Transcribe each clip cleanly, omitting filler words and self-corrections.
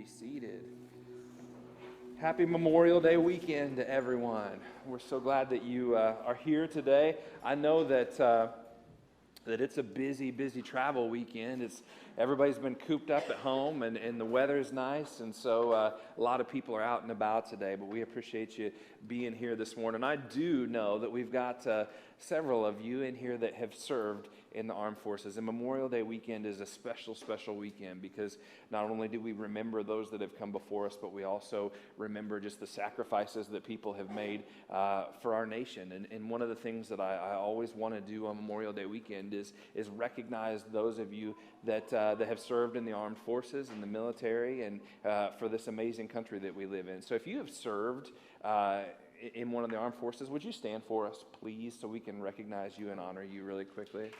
Seated. Happy Memorial Day weekend to everyone. We're so glad that you are here today. I know that it's a busy travel weekend. Everybody's been cooped up at home, and the weather's nice, and so a lot of people are out and about today, but we appreciate you being here this morning. I do know that we've got several of you in here that have served in the armed forces, and Memorial Day weekend is a special weekend because not only do we remember those that have come before us, but we also remember just the sacrifices that people have made for our nation. And one of the things that I always want to do on Memorial Day weekend is recognize those of you that have served in the armed forces and the military and for this amazing country that we live in. So if you have served in one of the armed forces, would you stand for us, please, so we can recognize you and honor you really quickly?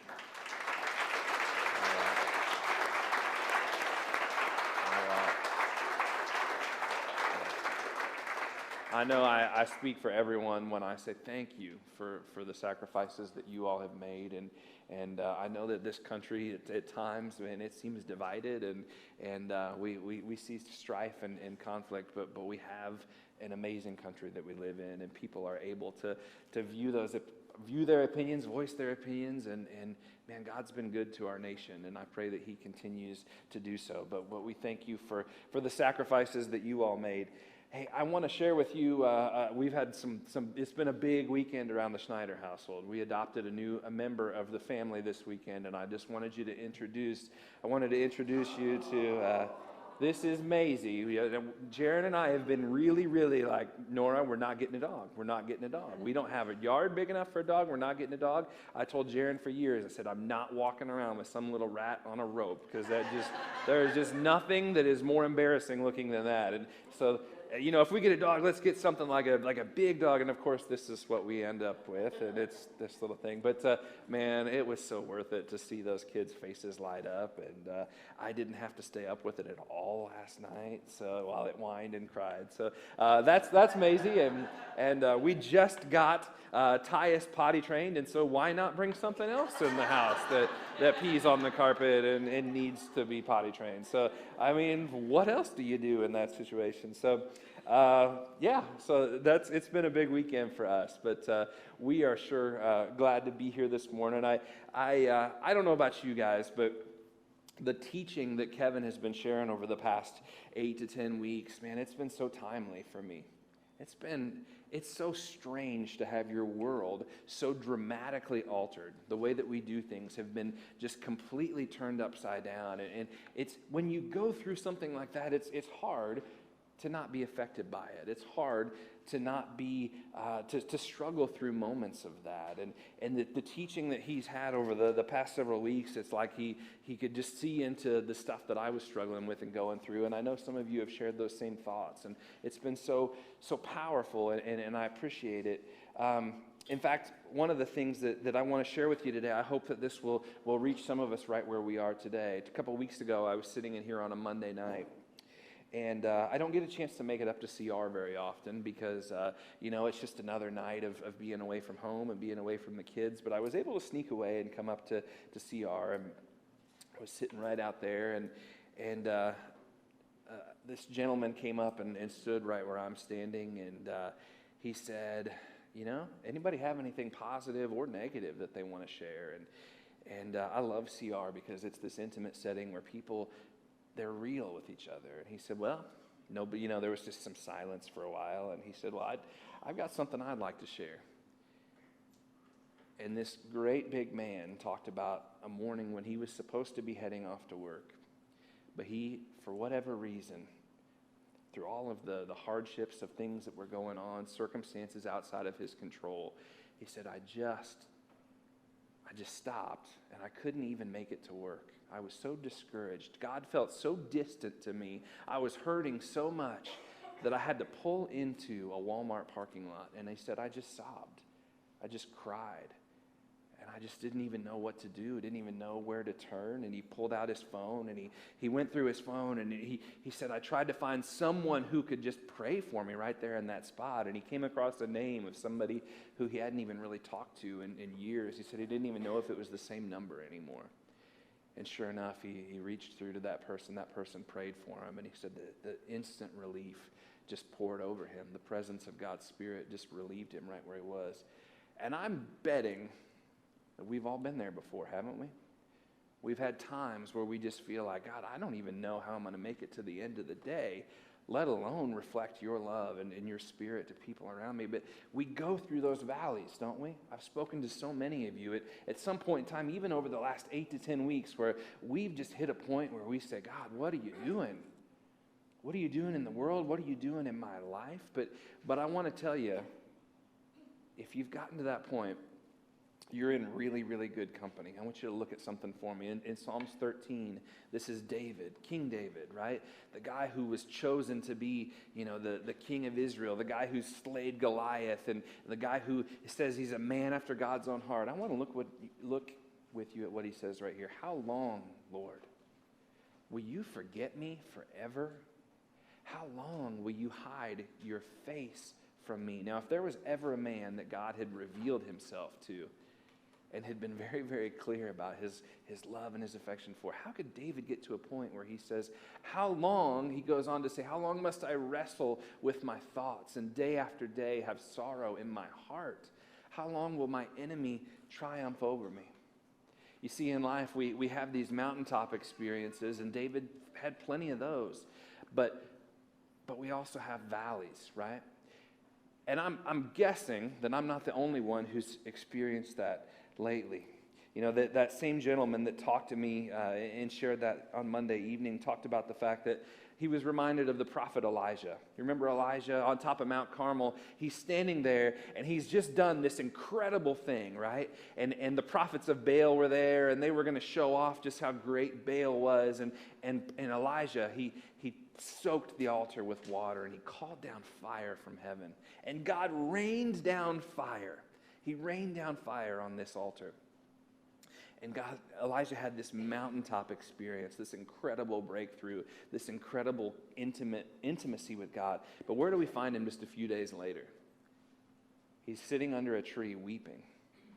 I know I speak for everyone when I say thank you for the sacrifices that you all have made, and I know that this country at times, man, it seems divided, and we see strife and conflict, but we have an amazing country that we live in, and people are able to view their opinions, voice their opinions, and man, God's been good to our nation, and I pray that He continues to do so. But we thank you for the sacrifices that you all made. Hey, I want to share with you, we've had some, it's been a big weekend around the Schneider household. We adopted a member of the family this weekend, and I just wanted to introduce you to, this is Maisie. Jaron and I have been really like, Nora, we're not getting a dog. We're not getting a dog. We don't have a yard big enough for a dog. We're not getting a dog. I told Jaron for years, I said, I'm not walking around with some little rat on a rope because there is just nothing that is more embarrassing looking than that. And so, you know, if we get a dog, let's get something like a big dog. And of course, this is what we end up with, and it's this little thing. But man, it was so worth it to see those kids' faces light up, and I didn't have to stay up with it at all last night. So while it whined and cried, so that's Maisie, and we just got Tyus potty trained, and so why not bring something else in the house that pees on the carpet and needs to be potty trained? So I mean, what else do you do in that situation? So. So it's been a big weekend for us, but we are sure glad to be here this morning. I don't know about you guys, but the teaching that Kevin has been sharing over the past 8 to 10 weeks, man, it's been so timely for me. It's so strange to have your world so dramatically altered. The way that we do things have been just completely turned upside down, and it's when you go through something like that, it's hard to not be affected by it. It's hard to not be, to struggle through moments of that. And the teaching that he's had over the past several weeks, it's like he could just see into the stuff that I was struggling with and going through. And I know some of you have shared those same thoughts. And it's been so powerful, and I appreciate it. In fact, one of the things that I want to share with you today, I hope that this will reach some of us right where we are today. A couple of weeks ago, I was sitting in here on a Monday night. And I don't get a chance to make it up to CR very often because, it's just another night of being away from home and being away from the kids. But I was able to sneak away and come up to CR. And I was sitting right out there. And this gentleman came up and stood right where I'm standing. And he said, anybody have anything positive or negative that they want to share? And I love CR because it's this intimate setting where people, they're real with each other. And he said, well, no, but there was just some silence for a while. And he said, well, I've got something I'd like to share. And this great big man talked about a morning when he was supposed to be heading off to work. But he, for whatever reason, through all of the hardships of things that were going on, circumstances outside of his control, he said, I just stopped, and I couldn't even make it to work. I was so discouraged. God felt so distant to me. I was hurting so much that I had to pull into a Walmart parking lot. And he said, I just sobbed. I just cried. And I just didn't even know what to do. Didn't even know where to turn. And he pulled out his phone, and he went through his phone, and he said, I tried to find someone who could just pray for me right there in that spot. And he came across a name of somebody who he hadn't even really talked to in years. He said he didn't even know if it was the same number anymore. And sure enough, he reached through to that person prayed for him, and he said that the instant relief just poured over him. The presence of God's Spirit just relieved him right where he was. And I'm betting that we've all been there before, haven't we? We've had times where we just feel like, God, I don't even know how I'm going to make it to the end of the day, let alone reflect your love and your Spirit to people around me. But we go through those valleys, don't we? I've spoken to so many of you at some point in time, even over the last 8 to 10 weeks, where we've just hit a point where we say, God, what are you doing? What are you doing in the world? What are you doing in my life? But I want to tell you, if you've gotten to that point, you're in really, really good company. I want you to look at something for me. In Psalms 13, this is David, King David, right? The guy who was chosen to be, the king of Israel, the guy who slayed Goliath, and the guy who says he's a man after God's own heart. I want to look with you at what he says right here. How long, Lord, will you forget me forever? How long will you hide your face from me? Now, if there was ever a man that God had revealed himself to, and had been very, very clear about his love and his affection for, how could David get to a point where he says, how long, he goes on to say, how long must I wrestle with my thoughts and day after day have sorrow in my heart? How long will my enemy triumph over me? You see, in life, we have these mountaintop experiences, and David had plenty of those, but we also have valleys, right? And I'm guessing that I'm not the only one who's experienced that lately. That same gentleman that talked to me and shared that on Monday evening talked about the fact that he was reminded of the prophet Elijah. You remember Elijah on top of Mount Carmel? He's standing there, and he's just done this incredible thing, right? And the prophets of Baal were there, and they were going to show off just how great Baal was. And Elijah, he soaked the altar with water, and he called down fire from heaven. And God rained down fire. He rained down fire on this altar. And Elijah had this mountaintop experience, this incredible breakthrough, this incredible intimacy with God. But where do we find him just a few days later? He's sitting under a tree weeping,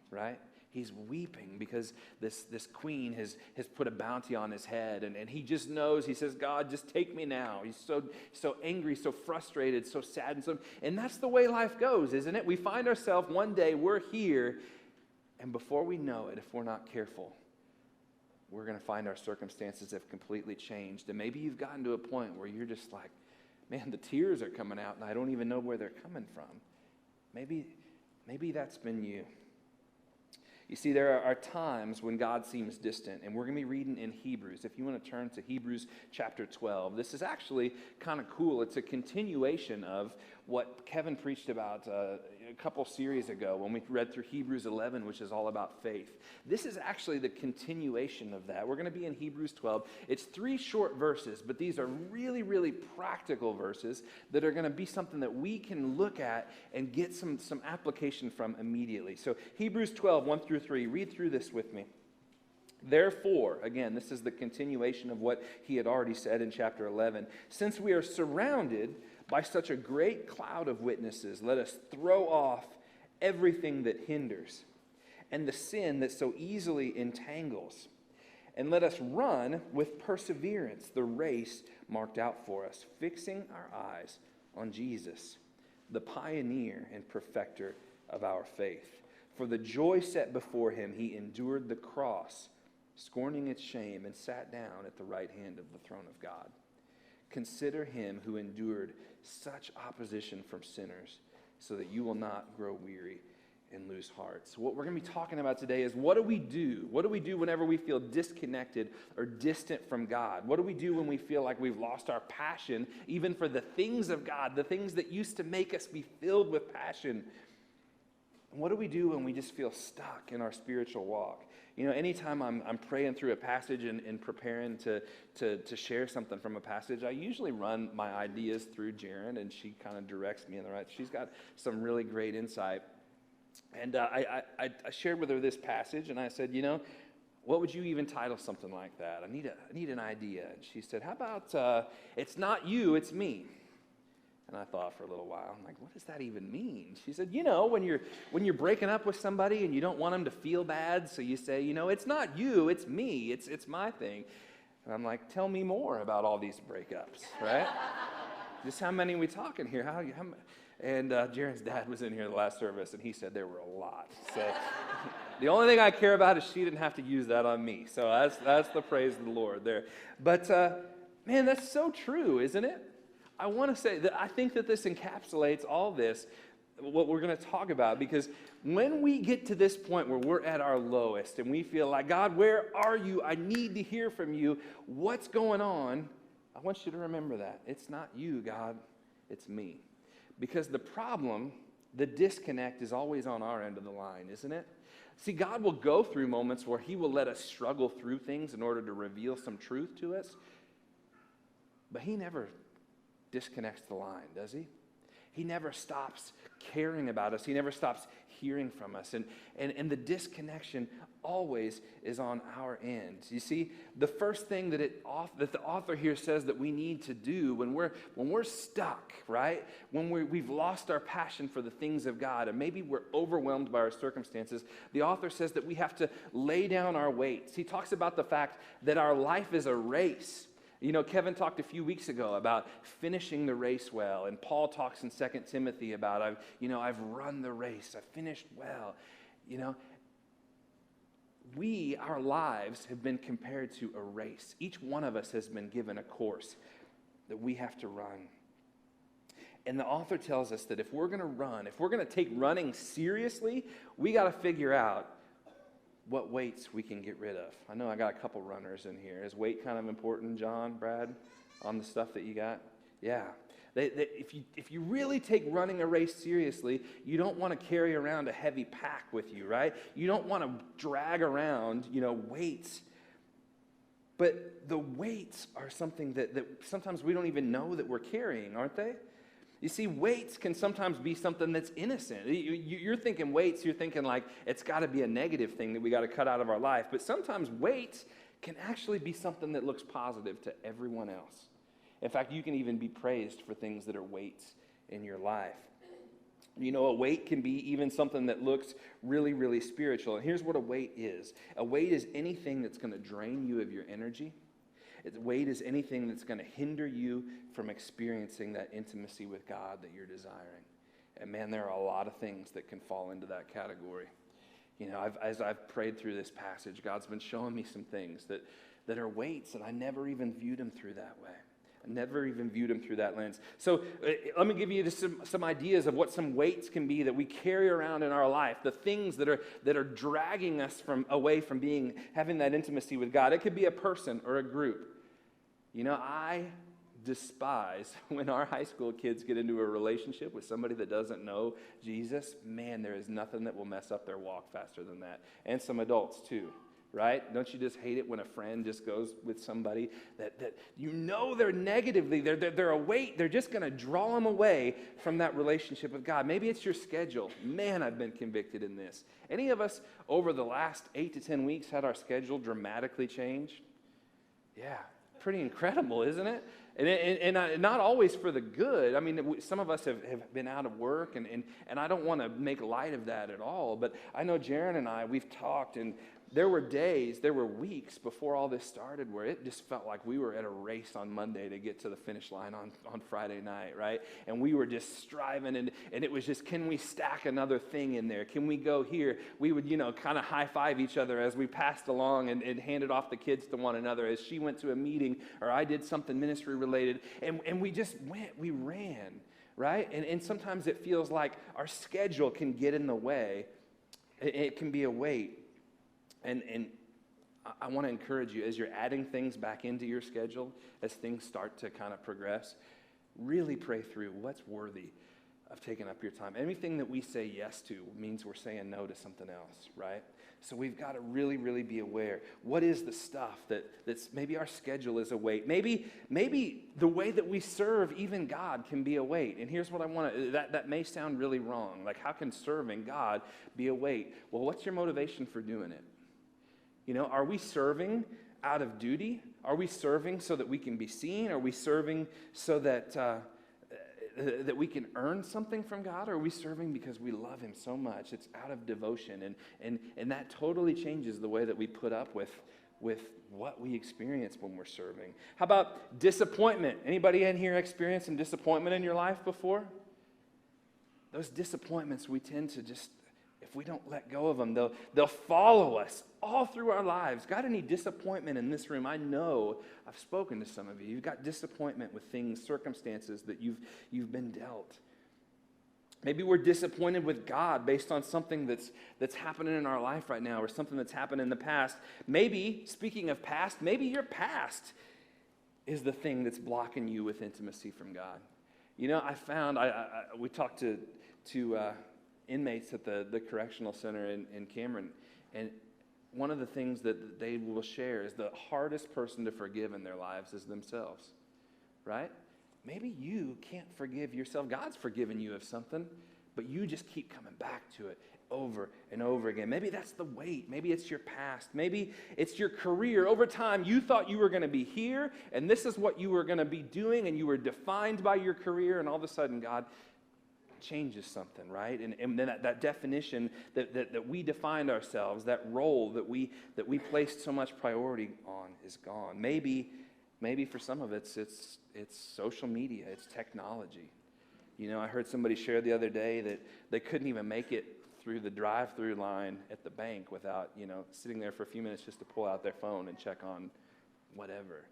right? He's weeping because this queen has put a bounty on his head, and he just knows, he says, God, just take me now. He's so angry, so frustrated, so sad. And that's the way life goes, isn't it? We find ourselves one day, we're here, and before we know it, if we're not careful, we're going to find our circumstances have completely changed. And maybe you've gotten to a point where you're just like, man, the tears are coming out, and I don't even know where they're coming from. Maybe that's been you. You see, there are times when God seems distant, and we're going to be reading in Hebrews. If you want to turn to Hebrews chapter 12, this is actually kind of cool. It's a continuation of what Kevin preached about a couple series ago when we read through Hebrews 11, which is all about faith. This is actually the continuation of that. We're going to be in Hebrews 12. It's 3 short verses, but these are really, really practical verses that are going to be something that we can look at and get some application from immediately. So Hebrews 12, 1 through 3, read through this with me. Therefore, again, this is the continuation of what he had already said in chapter 11. Since we are surrounded by such a great cloud of witnesses, let us throw off everything that hinders and the sin that so easily entangles. And let us run with perseverance the race marked out for us, fixing our eyes on Jesus, the pioneer and perfecter of our faith. For the joy set before him, he endured the cross, scorning its shame, and sat down at the right hand of the throne of God. Consider him who endured such opposition from sinners, so that you will not grow weary and lose heart. So what we're going to be talking about today is, what do we do? What do we do whenever we feel disconnected or distant from God? What do we do when we feel like we've lost our passion, even for the things of God, the things that used to make us be filled with passion? What do we do when we just feel stuck in our spiritual walk? Anytime I'm praying through a passage and preparing to share something from a passage, I usually run my ideas through Jaren, and she kind of directs me in the right. She's got some really great insight. And I shared with her this passage, and I said, what would you even title something like that? I need an idea. And she said, how about, it's not you, it's me. And I thought for a little while, I'm like, what does that even mean? She said, you know, when you're breaking up with somebody and you don't want them to feel bad, so you say, you know, it's not you, it's me, it's my thing. And I'm like, tell me more about all these breakups, right? Just how many are we talking here? And Jaren's dad was in here the last service, and he said there were a lot. So the only thing I care about is she didn't have to use that on me. So that's the praise of the Lord there. But, man, that's so true, isn't it? I want to say that I think that this encapsulates all this, what we're going to talk about, because when we get to this point where we're at our lowest and we feel like, God, where are you? I need to hear from you. What's going on? I want you to remember that. It's not you, God. It's me. Because the problem, the disconnect, is always on our end of the line, isn't it? See, God will go through moments where he will let us struggle through things in order to reveal some truth to us. But he never disconnects the line, does he? He never stops caring about us. He never stops hearing from us. And the disconnection always is on our end. You see, the first thing that the author here says that we need to do when we're stuck, right? When we've lost our passion for the things of God, and maybe we're overwhelmed by our circumstances, the author says that we have to lay down our weights. He talks about the fact that our life is a race. You know, Kevin talked a few weeks ago about finishing the race well, and Paul talks in 2 Timothy about, I've run the race, I've finished well. You know, our lives have been compared to a race. Each one of us has been given a course that we have to run. And the author tells us that if we're going to run, if we're going to take running seriously, we got to figure out what weights we can get rid of. I know I got a couple runners in here. Is weight kind of important, John, Brad, on the stuff that you got? Yeah. If you really take running a race seriously, you don't want to carry around a heavy pack with you, right? You don't want to drag around, weights. But the weights are something that sometimes we don't even know that we're carrying, aren't they? You see, weights can sometimes be something that's innocent. You're thinking weights, you're thinking like it's got to be a negative thing that we got to cut out of our life. But sometimes weights can actually be something that looks positive to everyone else. In fact, you can even be praised for things that are weights in your life. You know, a weight can be even something that looks really, really spiritual. And here's what a weight is. A weight is anything that's going to drain you of your energy. Weight is anything that's going to hinder you from experiencing that intimacy with God that you're desiring. And man, there are a lot of things that can fall into that category. You know, as I've prayed through this passage, God's been showing me some things that are weights, and I never even viewed them through that way. I never even viewed them through that lens. So let me give you just some ideas of what some weights can be that we carry around in our life, the things that are dragging us away from having that intimacy with God. It could be a person or a group. You know, I despise when our high school kids get into a relationship with somebody that doesn't know Jesus. Man, there is nothing that will mess up their walk faster than that. And some adults too, right? Don't you just hate it when a friend just goes with somebody that they're negatively, they're a weight, they're just going to draw them away from that relationship with God. Maybe it's your schedule. Man, I've been convicted in this. Any of us over the last 8 to 10 weeks had our schedule dramatically changed? Yeah. Pretty incredible, isn't it? And not always for the good. I mean, some of us have been out of work, and I don't want to make light of that at all. But I know Jaren and I, we've talked, and there were weeks before all this started where it just felt like we were at a race on Monday to get to the finish line on Friday night, right? And we were just striving, and it was just, can we stack another thing in there? Can we go here? We would, kind of high-five each other as we passed along and handed off the kids to one another as she went to a meeting or I did something ministry-related, and we just we ran, right? And sometimes it feels like our schedule can get in the way. It can be a weight. And I want to encourage you, as you're adding things back into your schedule, as things start to kind of progress, really pray through what's worthy of taking up your time. Anything that we say yes to means we're saying no to something else, right? So we've got to really, really be aware. What is the stuff that's maybe our schedule is a weight? Maybe the way that we serve even God can be a weight. And here's what I want to, that may sound really wrong. Like, how can serving God be a weight? Well, what's your motivation for doing it? Are we serving out of duty? Are we serving so that we can be seen? Are we serving so that that we can earn something from God, or are we serving because we love him so much? It's out of devotion, and that totally changes the way that we put up with what we experience when we're serving. How about disappointment? Anybody in here experienced some disappointment in your life before? Those disappointments, we tend to just, if we don't let go of them, they'll follow us all through our lives. Got any disappointment in this room? I know I've spoken to some of you. You've got disappointment with things, circumstances that you've been dealt. Maybe we're disappointed with God based on something that's happening in our life right now, or something that's happened in the past. Maybe, speaking of past, maybe your past is the thing that's blocking you with intimacy from God. You know, I found, we talked to inmates at the correctional center in Cameron, and one of the things that they will share is the hardest person to forgive in their lives is themselves, right? Maybe you can't forgive yourself. God's forgiven you of something, but you just keep coming back to it over and over again. Maybe that's the weight. Maybe it's your past. Maybe it's your career. Over time, you thought you were going to be here, and this is what you were going to be doing, and you were defined by your career, and all of a sudden, God changes something, right? And then that definition that we defined ourselves, that role that we placed so much priority on is gone. Maybe for some of it's social media, it's technology. You know, I heard somebody share the other day that they couldn't even make it through the drive-through line at the bank without, sitting there for a few minutes just to pull out their phone and check on whatever.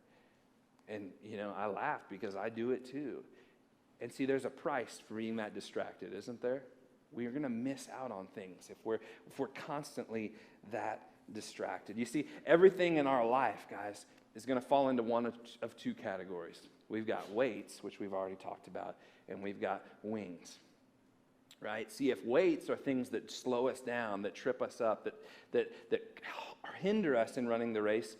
And, I laugh because I do it too. And see, there's a price for being that distracted, isn't there? We are going to miss out on things if we're constantly that distracted. You see, everything in our life, guys, is going to fall into one of two categories. We've got weights, which we've already talked about, and we've got wings, right? See, if weights are things that slow us down, that trip us up, that hinder us in running the race,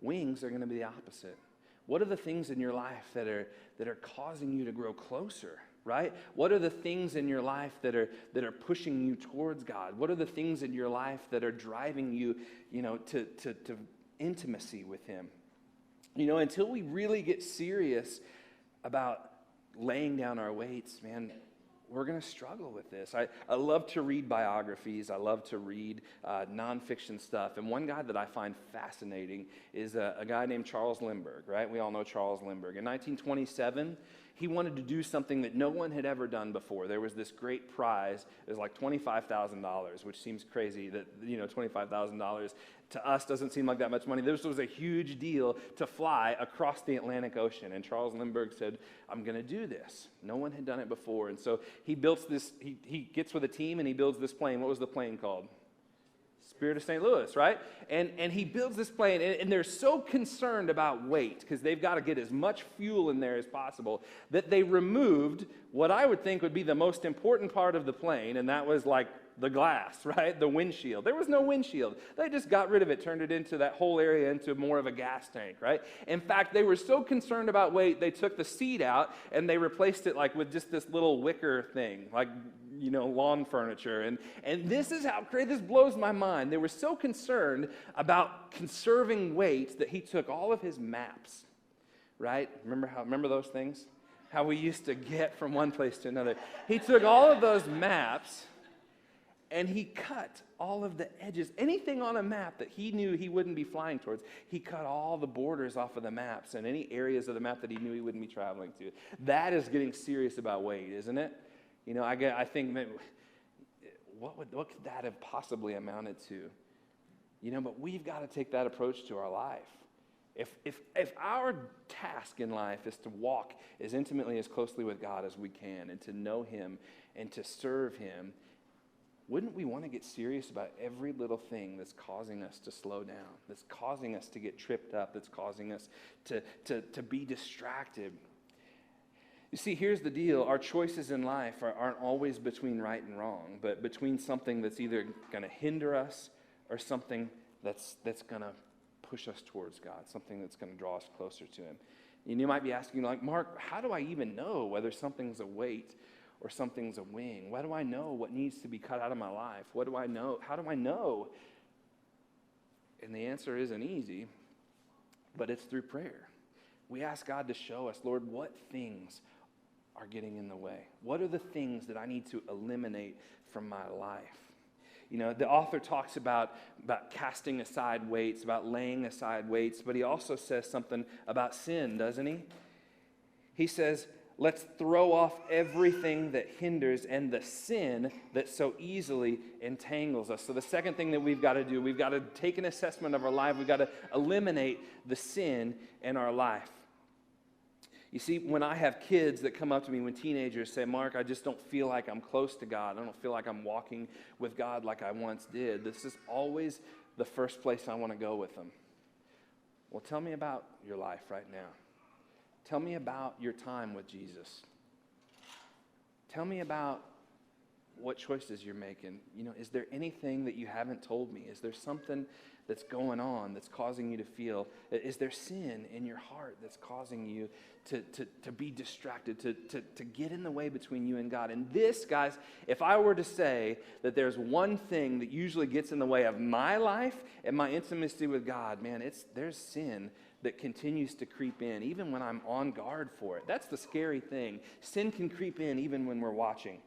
wings are going to be the opposite. What are the things in your life that are causing you to grow closer, right? What are the things in your life that are pushing you towards God? What are the things in your life that are driving you, to intimacy with him? Until we really get serious about laying down our weights, man, we're going to struggle with this. I love to read biographies. I love to read nonfiction stuff. And one guy that I find fascinating is a guy named Charles Lindbergh, right? We all know Charles Lindbergh. In 1927, he wanted to do something that no one had ever done before. There was this great prize. It was like $25,000, which seems crazy that, $25,000 to us doesn't seem like that much money. This was a huge deal to fly across the Atlantic Ocean. And Charles Lindbergh said, I'm going to do this. No one had done it before. And so he builds this, he gets with a team and he builds this plane. What was the plane called? Spirit of St. Louis, right? And he builds this plane, and they're so concerned about weight because they've got to get as much fuel in there as possible that they removed what I would think would be the most important part of the plane, and that was like the glass, right? The windshield. There was no windshield. They just got rid of it, turned it into that whole area into more of a gas tank, right? In fact, they were so concerned about weight, they took the seat out and they replaced it like with just this little wicker thing, like, lawn furniture. And this is how crazy, this blows my mind. They were so concerned about conserving weight that he took all of his maps, right? Remember those things? How we used to get from one place to another. He took all of those maps and he cut all of the edges. Anything on a map that he knew he wouldn't be flying towards, he cut all the borders off of the maps and any areas of the map that he knew he wouldn't be traveling to. That is getting serious about weight, isn't it? I think, what could that have possibly amounted to? But we've got to take that approach to our life. If our task in life is to walk as intimately, as closely with God as we can, and to know him and to serve him, wouldn't we want to get serious about every little thing that's causing us to slow down, that's causing us to get tripped up, that's causing us to be distracted? You see, here's the deal. Our choices in life aren't always between right and wrong, but between something that's either going to hinder us or something that's going to push us towards God, something that's going to draw us closer to him. And you might be asking, like, Mark, how do I even know whether something's a weight or something's a wing? Why do I know what needs to be cut out of my life? What do I know? How do I know? And the answer isn't easy, but it's through prayer. We ask God to show us, Lord, what things are getting in the way? What are the things that I need to eliminate from my life? You know, the author talks about casting aside weights, about laying aside weights, but he also says something about sin, doesn't he? He says, let's throw off everything that hinders and the sin that so easily entangles us. So the second thing that we've got to do, we've got to take an assessment of our life. We've got to eliminate the sin in our life. You see, when I have kids that come up to me, when teenagers say, Mark, I just don't feel like I'm close to God. I don't feel like I'm walking with God like I once did. This is always the first place I want to go with them. Well, tell me about your life right now. Tell me about your time with Jesus. Tell me about what choices you're making. You know, is there anything that you haven't told me? Is there something that's going on that's causing you to feel? Is there sin in your heart that's causing you to be distracted, to get in the way between you and God? And this, guys, if I were to say that there's one thing that usually gets in the way of my life and my intimacy with God, man, there's sin that continues to creep in, even when I'm on guard for it. That's the scary thing. Sin can creep in even when we're watching.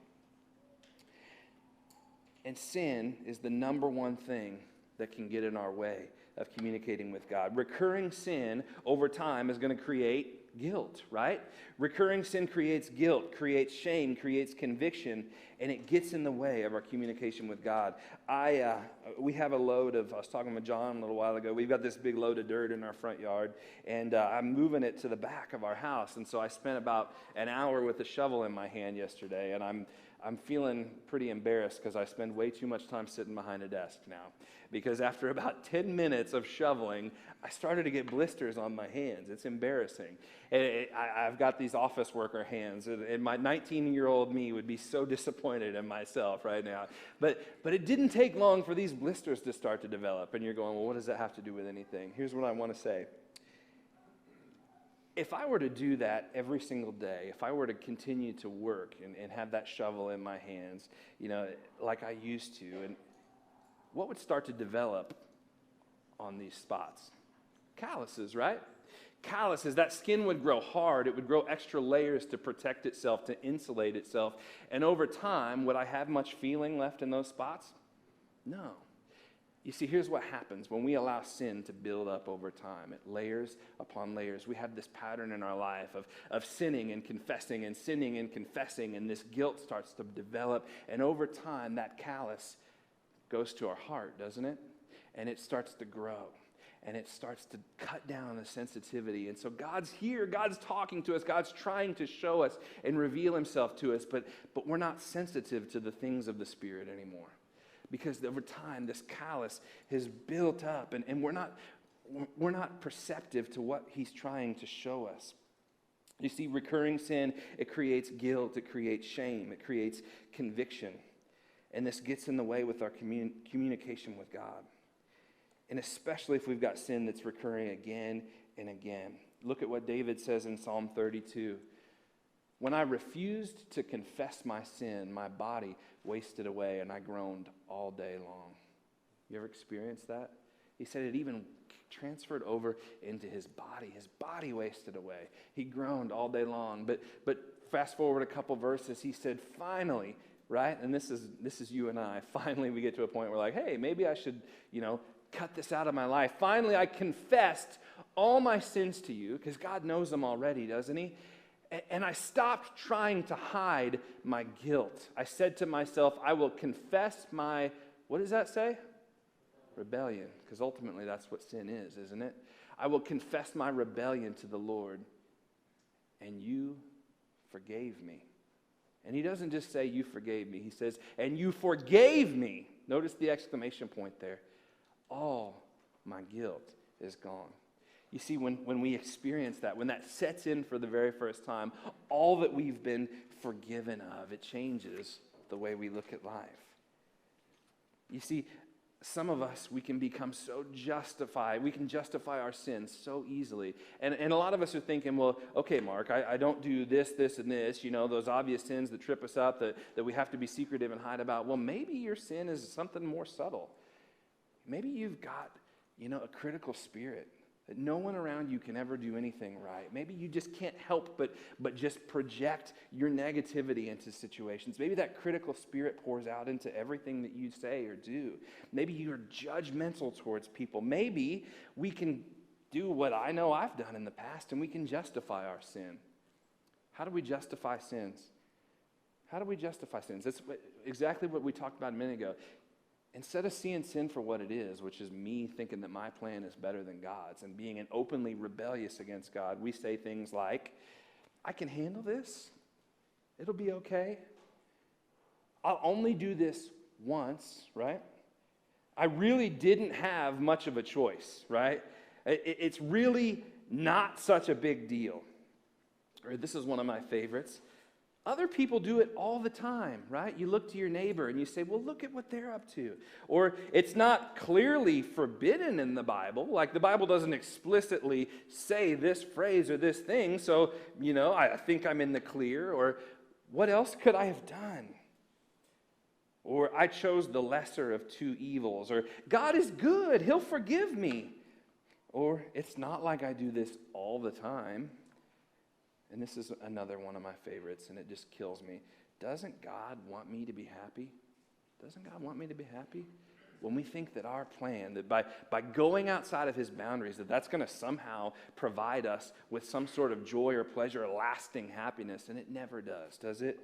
And sin is the number one thing that can get in our way of communicating with God. Recurring sin over time is going to create guilt, right? Recurring sin creates guilt, creates shame, creates conviction, and it gets in the way of our communication with God. We have a load of, I was talking with John a little while ago, we've got this big load of dirt in our front yard, and I'm moving it to the back of our house, and so I spent about an hour with a shovel in my hand yesterday, and I'm feeling pretty embarrassed because I spend way too much time sitting behind a desk now. Because after about 10 minutes of shoveling, I started to get blisters on my hands. It's embarrassing. I've got these office worker hands, and my 19-year-old me would be so disappointed in myself right now. But it didn't take long for these blisters to start to develop. And you're going, well, what does that have to do with anything? Here's what I want to say. If I were to do that every single day, if I were to continue to work and have that shovel in my hands, you know, like I used to, and what would start to develop on these spots? Calluses, right? Calluses. That skin would grow hard. It would grow extra layers to protect itself, to insulate itself. And over time, would I have much feeling left in those spots? No. You see, here's what happens when we allow sin to build up over time. It layers upon layers. We have this pattern in our life of sinning and confessing and sinning and confessing, and this guilt starts to develop. And over time, that callus goes to our heart, doesn't it? And it starts to grow. And it starts to cut down the sensitivity. And so God's here. God's talking to us. God's trying to show us and reveal himself to us. But we're not sensitive to the things of the Spirit anymore. Because over time, this callus has built up, and we're not perceptive to what he's trying to show us. You see, recurring sin, it creates guilt, it creates shame, it creates conviction. And this gets in the way with our communication with God. And especially if we've got sin that's recurring again and again. Look at what David says in Psalm 32. When I refused to confess my sin, my body wasted away, and I groaned all day long. You ever experienced that? He said it even transferred over into his body. His body wasted away. He groaned all day long. But fast forward a couple verses, he said, finally, right? And this is you and I. Finally, we get to a point where like, hey, maybe I should, cut this out of my life. Finally, I confessed all my sins to you, because God knows them already, doesn't he? And I stopped trying to hide my guilt. I said to myself, I will confess my, what does that say? Rebellion, because ultimately that's what sin is, isn't it? I will confess my rebellion to the Lord, and you forgave me. And he doesn't just say, you forgave me. He says, and you forgave me. Notice the exclamation point there. All my guilt is gone. You see, when we experience that, when that sets in for the very first time, all that we've been forgiven of, it changes the way we look at life. You see, some of us, we can become so justified. We can justify our sins so easily. And a lot of us are thinking, well, okay, Mark, I don't do this, and this, those obvious sins that trip us up, that we have to be secretive and hide about. Well, maybe your sin is something more subtle. Maybe you've got, a critical spirit. That no one around you can ever do anything right. Maybe you just can't help but just project your negativity into situations. Maybe that critical spirit pours out into everything that you say or do. Maybe you're judgmental towards people. Maybe we can do what I know I've done in the past and we can justify our sin. How do we justify sins? How do we justify sins? That's exactly what we talked about a minute ago. Instead of seeing sin for what it is, which is me thinking that my plan is better than God's and being an openly rebellious against God, we say things like, I can handle this. It'll be okay. I'll only do this once, right? I really didn't have much of a choice, right? It's really not such a big deal. Or this is one of my favorites. Other people do it all the time, right? You look to your neighbor and you say, well, look at what they're up to. Or it's not clearly forbidden in the Bible. Like the Bible doesn't explicitly say this phrase or this thing. So, I think I'm in the clear. Or what else could I have done? Or I chose the lesser of two evils. Or God is good. He'll forgive me. Or it's not like I do this all the time. And this is another one of my favorites, and it just kills me. Doesn't God want me to be happy? Doesn't God want me to be happy? When we think that our plan, that by going outside of his boundaries, that's going to somehow provide us with some sort of joy or pleasure or lasting happiness, and it never does it?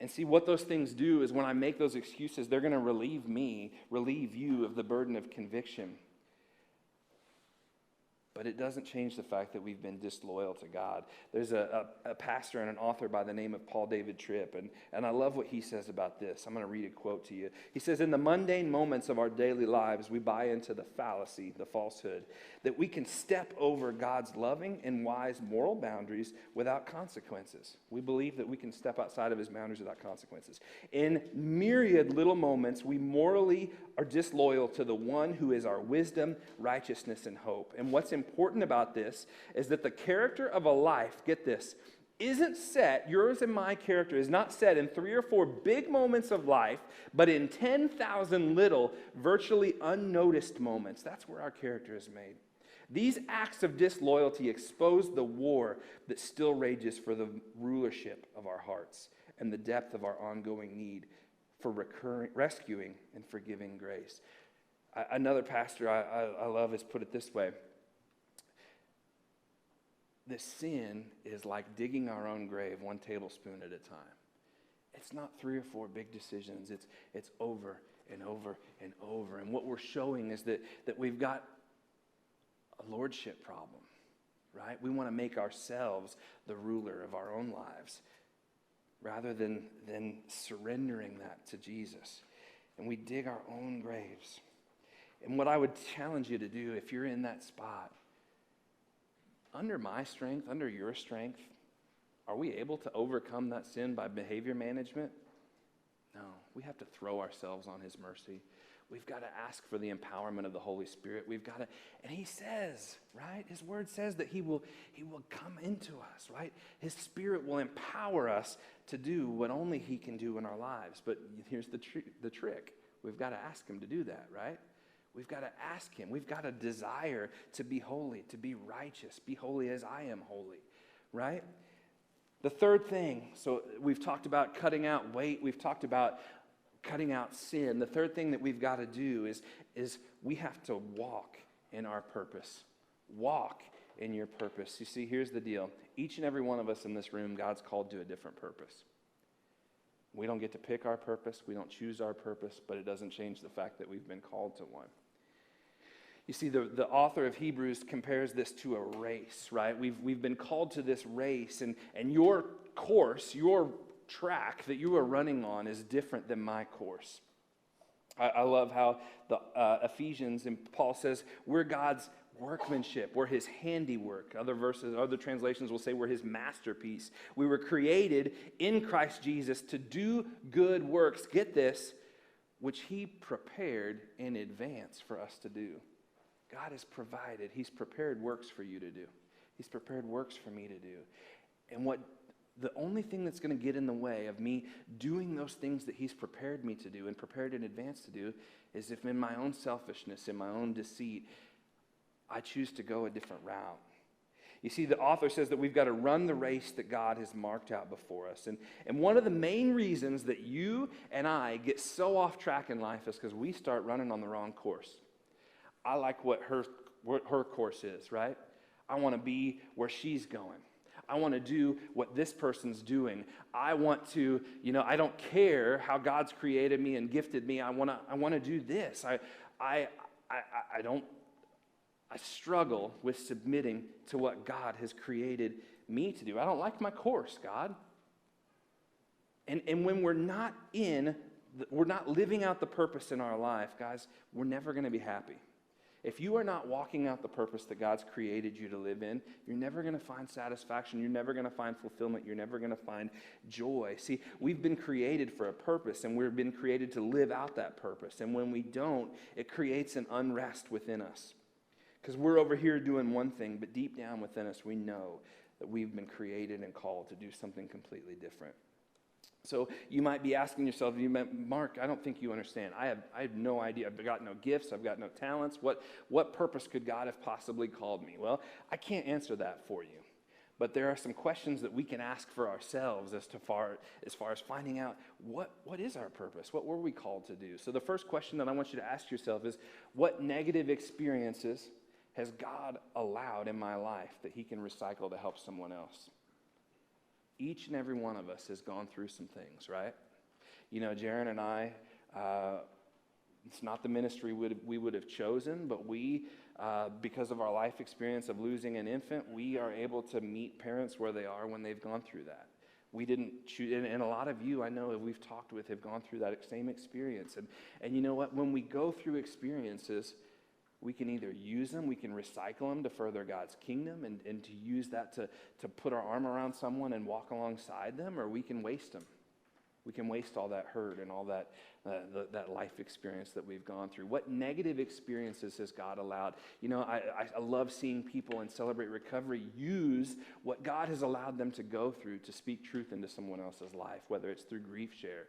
And see, what those things do is when I make those excuses, they're going to relieve you of the burden of conviction. But it doesn't change the fact that we've been disloyal to God. There's a pastor and an author by the name of Paul David Tripp, and I love what he says about this. I'm going to read a quote to you. He says, in the mundane moments of our daily lives, we buy into the fallacy, the falsehood, that we can step over God's loving and wise moral boundaries without consequences. We believe that we can step outside of his boundaries without consequences. In myriad little moments, we morally are disloyal to the one who is our wisdom, righteousness, and hope. And what's important about this is that the character of a life, get this, isn't set, yours and my character is not set in 3 or 4 big moments of life, but in 10,000 little, virtually unnoticed moments. That's where our character is made. These acts of disloyalty expose the war that still rages for the rulership of our hearts and the depth of our ongoing need for rescuing and forgiving grace. Another pastor I love has put it this way. This sin is like digging our own grave 1 tablespoon at a time. It's not 3 or 4 big decisions. It's over and over and over. And what we're showing is that we've got a lordship problem, right? We want to make ourselves the ruler of our own lives rather than surrendering that to Jesus. And we dig our own graves. And what I would challenge you to do if you're in that spot, under my strength, under your strength, are we able to overcome that sin by behavior management? No, we have to throw ourselves on his mercy. We've got to ask for the empowerment of the Holy Spirit. We've got to, and he says, right? His word says that he will come into us, right? His Spirit will empower us to do what only he can do in our lives. But here's the trick. We've got to ask him to do that, right? We've got to ask him. We've got to desire to be holy, to be righteous, be holy as I am holy, right? The third thing, so we've talked about cutting out weight. We've talked about cutting out sin. The third thing that we've got to do is we have to walk in our purpose. Walk in your purpose. You see, here's the deal. Each and every one of us in this room, God's called to a different purpose. We don't get to pick our purpose. We don't choose our purpose, but it doesn't change the fact that we've been called to one. You see, the author of Hebrews compares this to a race, right? We've been called to this race, and your course, your track that you are running on is different than my course. I love how the Ephesians, and Paul says, we're God's workmanship. We're his handiwork. Other translations will say we're his masterpiece. We were created in Christ Jesus to do good works, get this, which he prepared in advance for us to do. God has provided. He's prepared works for you to do. He's prepared works for me to do. And the only thing that's going to get in the way of me doing those things that he's prepared me to do and prepared in advance to do is if in my own selfishness, in my own deceit, I choose to go a different route. You see, the author says that we've got to run the race that God has marked out before us. And one of the main reasons that you and I get so off track in life is because we start running on the wrong course. I like what her course is, right? I want to be where she's going. I want to do what this person's doing. I want to, I don't care how God's created me and gifted me. I want to do this. I struggle with submitting to what God has created me to do. I don't like my course, God. And when we're not living out the purpose in our life, guys, we're never going to be happy. If you are not walking out the purpose that God's created you to live in, you're never going to find satisfaction. You're never going to find fulfillment. You're never going to find joy. See, we've been created for a purpose, and we've been created to live out that purpose. And when we don't, it creates an unrest within us. Because we're over here doing one thing, but deep down within us, we know that we've been created and called to do something completely different. So you might be asking yourself, Mark, I don't think you understand. I have no idea. I've got no gifts. I've got no talents. What purpose could God have possibly called me? Well, I can't answer that for you. But there are some questions that we can ask for ourselves as far as finding out what is our purpose? What were we called to do? So the first question that I want you to ask yourself is, what negative experiences has God allowed in my life that he can recycle to help someone else? Each and every one of us has gone through some things, right? Jaron and I, it's not the ministry we would have chosen, but we, because of our life experience of losing an infant, we are able to meet parents where they are when they've gone through that. We didn't choose, and a lot of you I know we've talked with have gone through that same experience. And you know what? When we go through experiences, we can either use them, we can recycle them to further God's kingdom and to use that to put our arm around someone and walk alongside them, or we can waste them. We can waste all that hurt and all that life experience that we've gone through. What negative experiences has God allowed? I love seeing people in Celebrate Recovery use what God has allowed them to go through to speak truth into someone else's life, whether it's through grief share,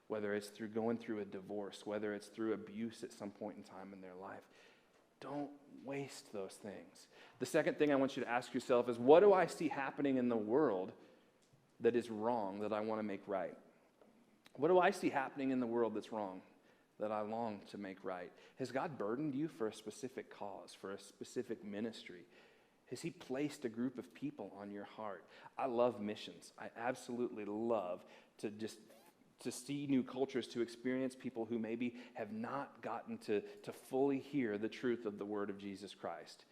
whether it's through going through a divorce, whether it's through abuse at some point in time in their life. Don't waste those things. The second thing I want you to ask yourself is, what do I see happening in the world that is wrong that I want to make right? What do I see happening in the world that's wrong that I long to make right? Has God burdened you for a specific cause, for a specific ministry? Has he placed a group of people on your heart? I love missions. I absolutely love to see new cultures, to experience people who maybe have not gotten to fully hear the truth of the word of Jesus Christ.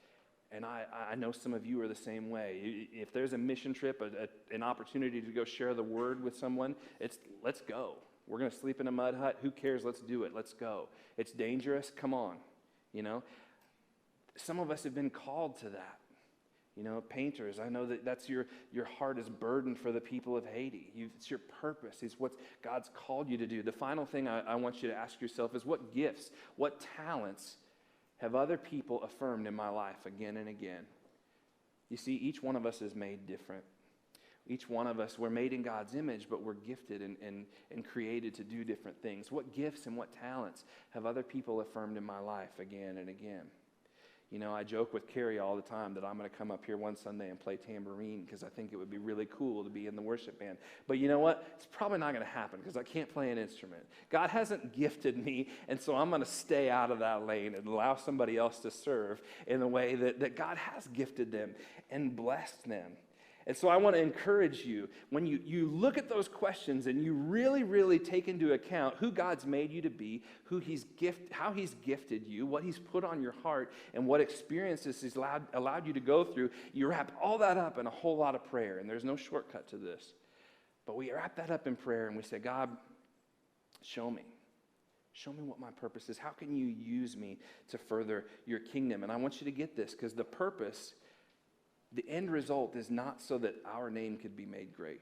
And I know some of you are the same way. If there's a mission trip, an opportunity to go share the word with someone, let's go. We're going to sleep in a mud hut. Who cares? Let's do it. Let's go. It's dangerous. Come on. Some of us have been called to that. Painters, I know that's your heart is burdened for the people of Haiti. It's your purpose. It's what God's called you to do. The final thing I want you to ask yourself is, what gifts, what talents have other people affirmed in my life again and again? You see, each one of us is made different. Each one of us, we're made in God's image, but we're gifted and created to do different things. What gifts and what talents have other people affirmed in my life again and again? I joke with Carrie all the time that I'm going to come up here one Sunday and play tambourine because I think it would be really cool to be in the worship band. But you know what? It's probably not going to happen because I can't play an instrument. God hasn't gifted me, and so I'm going to stay out of that lane and allow somebody else to serve in the way that God has gifted them and blessed them. And so I want to encourage you, when you look at those questions and you really, really take into account who God's made you to be, how he's gifted you, what he's put on your heart, and what experiences he's allowed you to go through, you wrap all that up in a whole lot of prayer. And there's no shortcut to this. But we wrap that up in prayer and we say, God, show me. Show me what my purpose is. How can you use me to further your kingdom? And I want you to get this, because the purpose, the end result is not so that our name could be made great.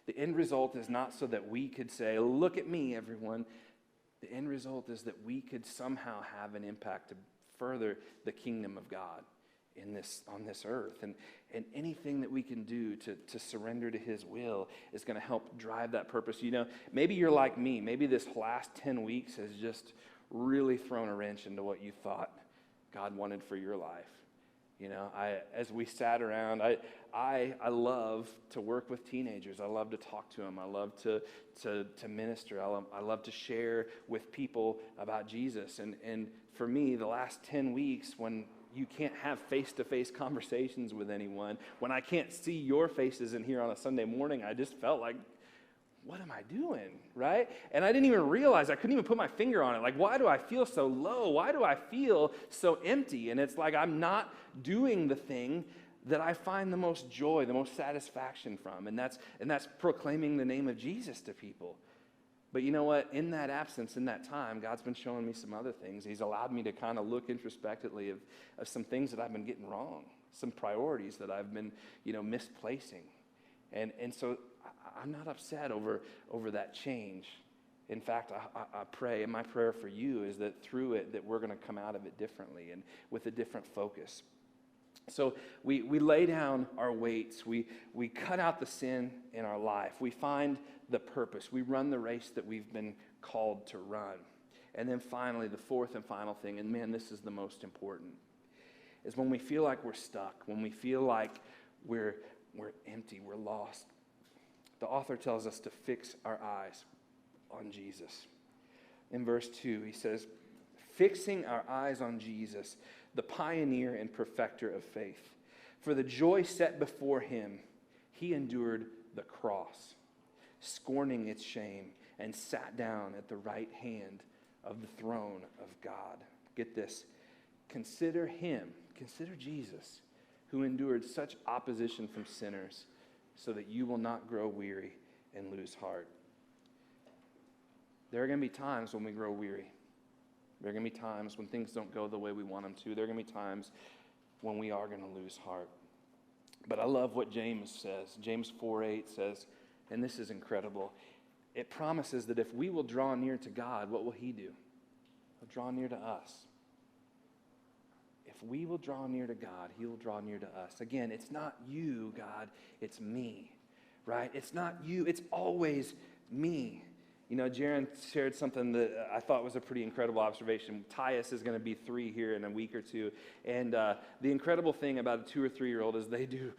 The end result is not so that we could say, look at me, everyone. The end result is that we could somehow have an impact to further the kingdom of God on this earth. And anything that we can do to surrender to his will is going to help drive that purpose. Maybe you're like me. Maybe this last 10 weeks has just really thrown a wrench into what you thought God wanted for your life. As we sat around, I love to work with teenagers. I love to talk to them. I love to minister. I love to share with people about Jesus. And for me, the last 10 weeks, when you can't have face-to-face conversations with anyone, when I can't see your faces in here on a Sunday morning, I just felt like, what am I doing, right? And I didn't even realize, I couldn't even put my finger on it. Like, why do I feel so low? Why do I feel so empty? And it's like I'm not doing the thing that I find the most joy, the most satisfaction from. And that's proclaiming the name of Jesus to people. But you know what? In that absence, in that time, God's been showing me some other things. He's allowed me to kind of look introspectively of some things that I've been getting wrong, some priorities that I've been, misplacing. And so I'm not upset over that change. In fact, I pray, and my prayer for you is that through it, that we're going to come out of it differently and with a different focus. So we lay down our weights. We cut out the sin in our life. We find the purpose. We run the race that we've been called to run. And then finally, the fourth and final thing, and man, this is the most important, is when we feel like we're stuck, when we feel like we're empty, we're lost. The author tells us to fix our eyes on Jesus. In verse 2, he says, fixing our eyes on Jesus, the pioneer and perfecter of faith. For the joy set before him, he endured the cross, scorning its shame, and sat down at the right hand of the throne of God. Get this. Consider Jesus, who endured such opposition from sinners, so that you will not grow weary and lose heart. There are going to be times when we grow weary. There are going to be times when things don't go the way we want them to. There are going to be times when we are going to lose heart. But I love what James says. James 4:8 says, and this is incredible, it promises that if we will draw near to God, what will he do? He'll draw near to us. If we will draw near to God, he will draw near to us. Again, it's not you, God, it's me, right? It's not you, it's always me. Jaron shared something that I thought was a pretty incredible observation. Tyus is going to be 3 here in a week or two. And the incredible thing about a 2 or 3-year-old is they do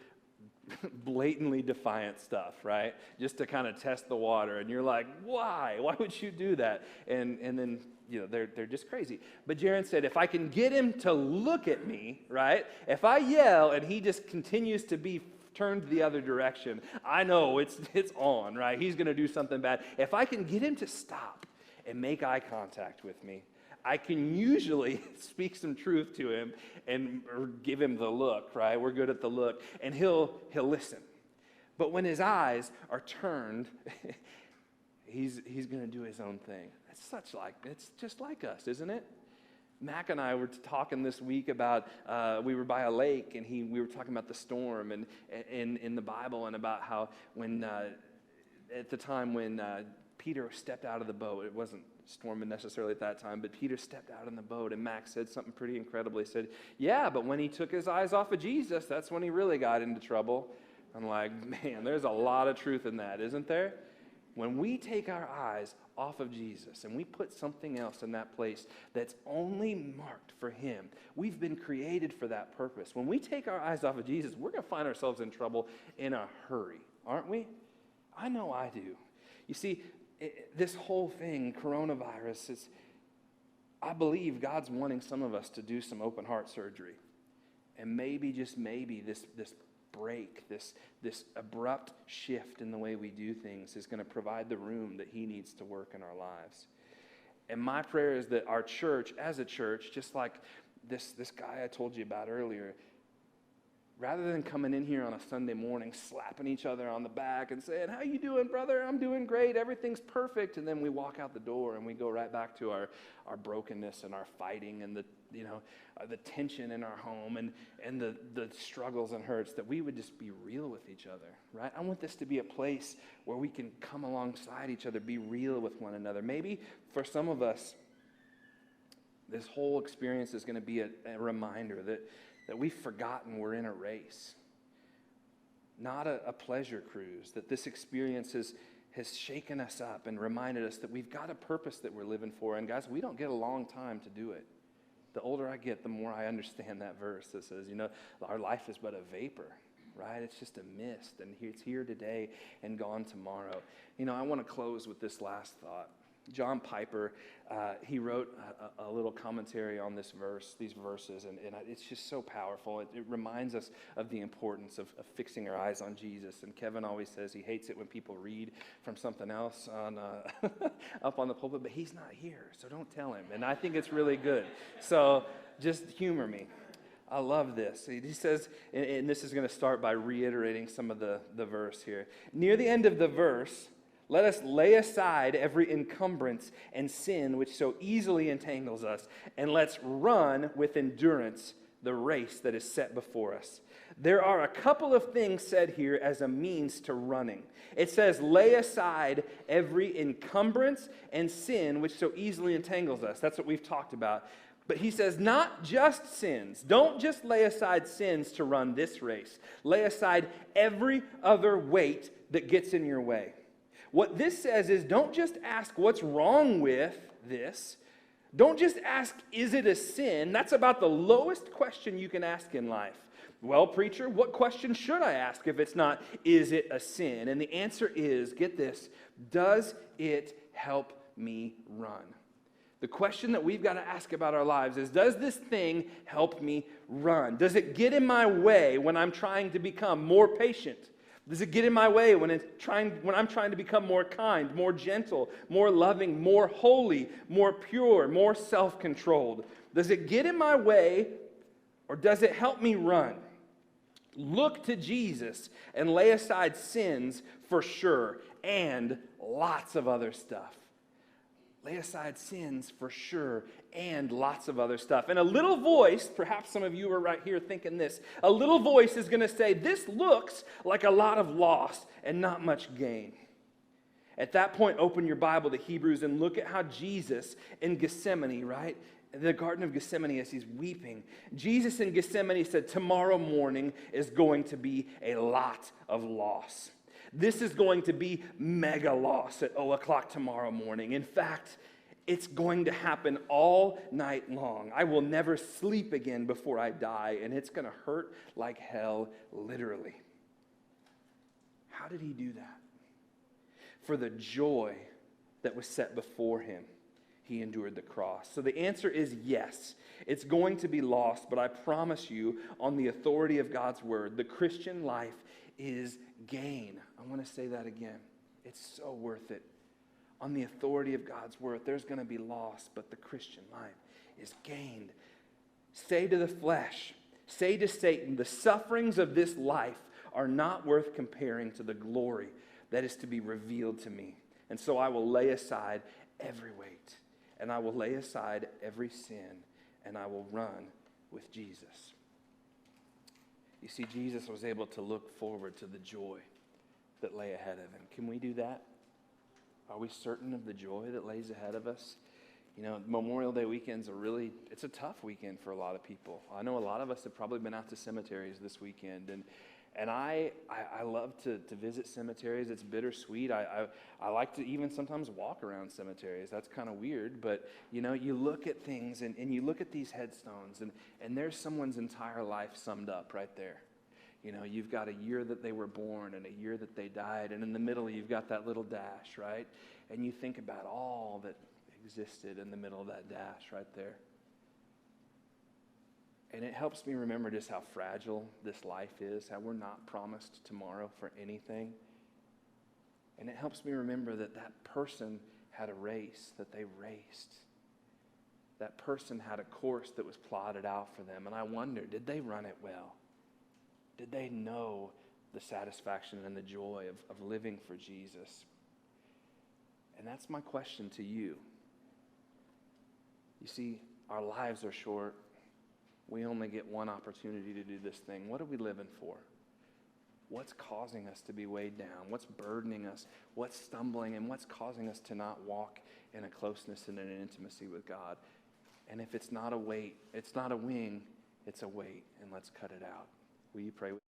blatantly defiant stuff, right? Just to kind of test the water. And you're like, why? Why would you do that? And then, they're just crazy. But Jaron said, if I can get him to look at me, right? If I yell and he just continues to be turned the other direction, I know it's on, right? He's going to do something bad. If I can get him to stop and make eye contact with me, I can usually speak some truth to him or give him the look, right? We're good at the look, and he'll listen. But when his eyes are turned, he's going to do his own thing. It's just like us, isn't it? Mac and I were talking this week about, we were by a lake, and we were talking about the storm and in the Bible, and about how when, at the time when Peter stepped out of the boat, it wasn't storming necessarily at that time, but Peter stepped out in the boat, and Mac said something pretty incredible. He said, yeah, but when he took his eyes off of Jesus, that's when he really got into trouble. I'm like, man, there's a lot of truth in that, isn't there? When we take our eyes off of Jesus and we put something else in that place that's only marked for him, we've been created for that purpose. When we take our eyes off of Jesus, we're going to find ourselves in trouble in a hurry, aren't we? I know I do. You see, this whole thing, coronavirus, I believe God's wanting some of us to do some open heart surgery. And maybe, just maybe, this break, this abrupt shift in the way we do things is going to provide the room that he needs to work in our lives. And my prayer is that our church, as a church, just like this guy I told you about earlier, rather than coming in here on a Sunday morning, slapping each other on the back and saying, how you doing, brother? I'm doing great. Everything's perfect. And then we walk out the door and we go right back to our brokenness and our fighting and the tension in our home and the struggles and hurts, that we would just be real with each other, right? I want this to be a place where we can come alongside each other, be real with one another. Maybe for some of us, this whole experience is going to be a reminder that we've forgotten we're in a race, not a pleasure cruise, that this experience has shaken us up and reminded us that we've got a purpose that we're living for. And guys, we don't get a long time to do it. The older I get, the more I understand that verse that says, our life is but a vapor, right? It's just a mist, and it's here today and gone tomorrow. I want to close with this last thought. John Piper, he wrote a little commentary on these verses, and it's just so powerful. It reminds us of the importance of fixing our eyes on Jesus. And Kevin always says he hates it when people read from something else on up on the pulpit, but he's not here, so don't tell him. And I think it's really good. So just humor me. I love this. He says, and this is going to start by reiterating some of the verse here. Near the end of the verse, let us lay aside every encumbrance and sin which so easily entangles us, and let's run with endurance the race that is set before us. There are a couple of things said here as a means to running. It says, lay aside every encumbrance and sin which so easily entangles us. That's what we've talked about. But he says, not just sins. Don't just lay aside sins to run this race. Lay aside every other weight that gets in your way. What this says is, don't just ask what's wrong with this. Don't just ask, is it a sin? That's about the lowest question you can ask in life. Well, preacher, what question should I ask if it's not, is it a sin? And the answer is, get this, does it help me run? The question that we've got to ask about our lives is, does this thing help me run? Does it get in my way when I'm trying to become more patient? Does it get in my way when I'm trying to become more kind, more gentle, more loving, more holy, more pure, more self-controlled? Does it get in my way, or does it help me run? Look to Jesus and lay aside sins for sure, and lots of other stuff. Lay aside sins for sure, and lots of other stuff. And a little voice, perhaps some of you are right here thinking this, a little voice is going to say, this looks like a lot of loss and not much gain. At that point, open your Bible to Hebrews and look at how Jesus in Gethsemane, right? The Garden of Gethsemane, as he's weeping, Jesus in Gethsemane said, tomorrow morning is going to be a lot of loss. This is going to be mega loss at 0 o'clock tomorrow morning. In fact, it's going to happen all night long. I will never sleep again before I die, and it's going to hurt like hell, literally. How did he do that? For the joy that was set before him, he endured the cross. So the answer is yes. It's going to be lost, but I promise you, on the authority of God's word, the Christian life is gain. I want to say that again. It's so worth it. On the authority of God's word, there's going to be loss, but the Christian life is gained. Say to the flesh, say to Satan, the sufferings of this life are not worth comparing to the glory that is to be revealed to me. And so I will lay aside every weight, and I will lay aside every sin, and I will run with Jesus. You see, Jesus was able to look forward to the joy that lay ahead of him. Can we do that? Are we certain of the joy that lays ahead of us? Memorial Day weekends it's a tough weekend for a lot of people. I know a lot of us have probably been out to cemeteries this weekend, and I love to visit cemeteries. It's bittersweet. I like to even sometimes walk around cemeteries. That's kind of weird, but you look at things and you look at these headstones, and there's someone's entire life summed up right there. You've got a year that they were born and a year that they died, and in the middle you've got that little dash, right? And you think about all that existed in the middle of that dash right there. And it helps me remember just how fragile this life is, how we're not promised tomorrow for anything. And it helps me remember that person had a race that they raced. That person had a course that was plotted out for them. And I wonder, did they run it well? Did they know the satisfaction and the joy of living for Jesus? And that's my question to you. You see, our lives are short. We only get one opportunity to do this thing. What are we living for? What's causing us to be weighed down? What's burdening us? What's stumbling? And what's causing us to not walk in a closeness and an intimacy with God? And if it's not a weight, it's not a wing, it's a weight. And let's cut it out. Will you pray with me?